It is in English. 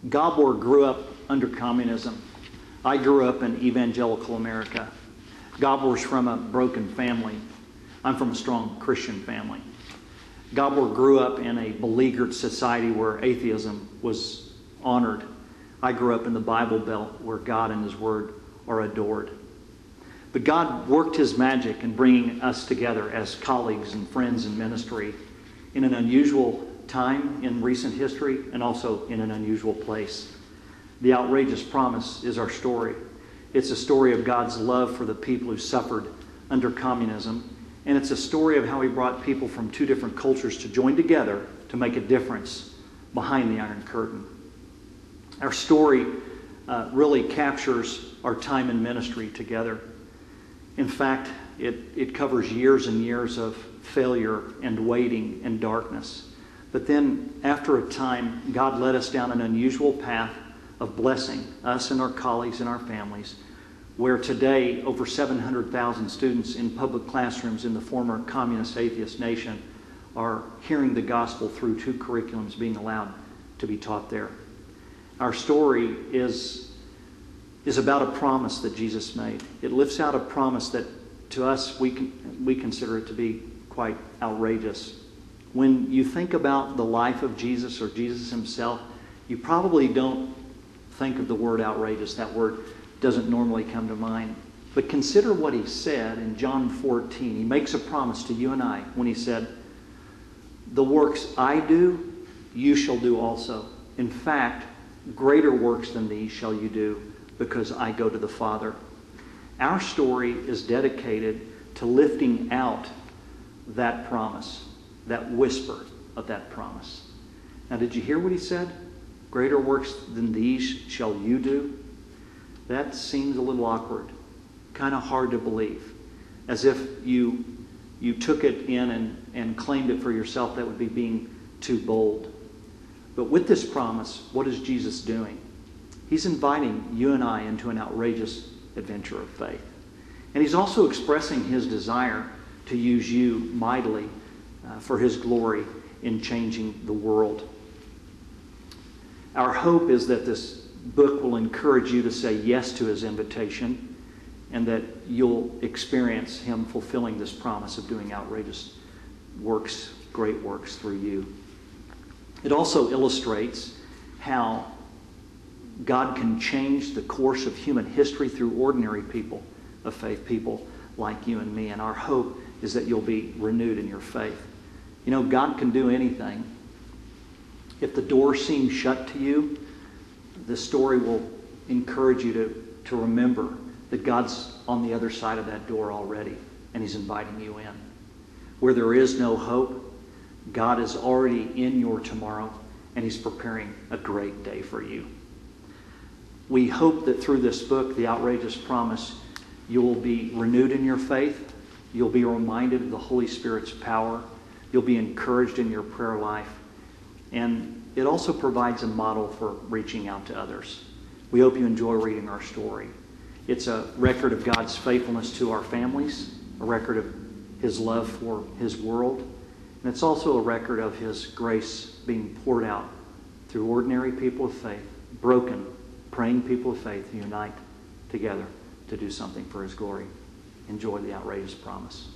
Gabor grew up under communism. I grew up in evangelical America. Gabor's from a broken family. I'm from a strong Christian family. Gabor grew up in a beleaguered society where atheism was honored. I grew up in the Bible Belt where God and His Word are adored. But God worked His magic in bringing us together as colleagues and friends in ministry in an unusual time in recent history and also in an unusual place. The Outrageous Promise is our story. It's a story of God's love for the people who suffered under communism, and it's a story of how He brought people from two different cultures to join together to make a difference behind the Iron Curtain. Our story really captures our time in ministry together. In fact, it covers years and years of failure and waiting and darkness. But then, after a time, God led us down an unusual path of blessing us and our colleagues and our families, where today over 700,000 students in public classrooms in the former communist atheist nation are hearing the gospel through two curriculums being allowed to be taught there. Our story is about a promise that Jesus made. It lifts out a promise that to us we consider it to be quite outrageous. When you think about the life of Jesus or Jesus Himself, you probably don't think of the word outrageous. That word doesn't normally come to mind. But consider what He said in John 14. He makes a promise to you and I when He said, "The works I do, you shall do also. In fact, greater works than these shall you do, because I go to the Father." Our story is dedicated to lifting out that promise, that whisper of that promise. Now, did you hear what He said? Greater works than these shall you do. That seems a little awkward, kind of hard to believe. As if you took it in and claimed it for yourself. That would be being too bold. But with this promise, what is Jesus doing? He's inviting you and I into an outrageous adventure of faith. And He's also expressing His desire to use you mightily for His glory in changing the world. Our hope is that this book will encourage you to say yes to His invitation, and that you'll experience Him fulfilling this promise of doing outrageous works, great works through you. It also illustrates how God can change the course of human history through ordinary people of faith, people like you and me. And our hope is that you'll be renewed in your faith. You know, God can do anything. If the door seems shut to you, this story will encourage you to remember that God's on the other side of that door already, and He's inviting you in. Where there is no hope, God is already in your tomorrow, and He's preparing a great day for you. We hope that through this book, The Outrageous Promise, you'll be renewed in your faith. You'll be reminded of the Holy Spirit's power. You'll be encouraged in your prayer life. And it also provides a model for reaching out to others. We hope you enjoy reading our story. It's a record of God's faithfulness to our families, a record of His love for His world, and it's also a record of His grace being poured out through ordinary people of faith, broken, praying people of faith who unite together to do something for His glory. Enjoy The Outrageous Promise.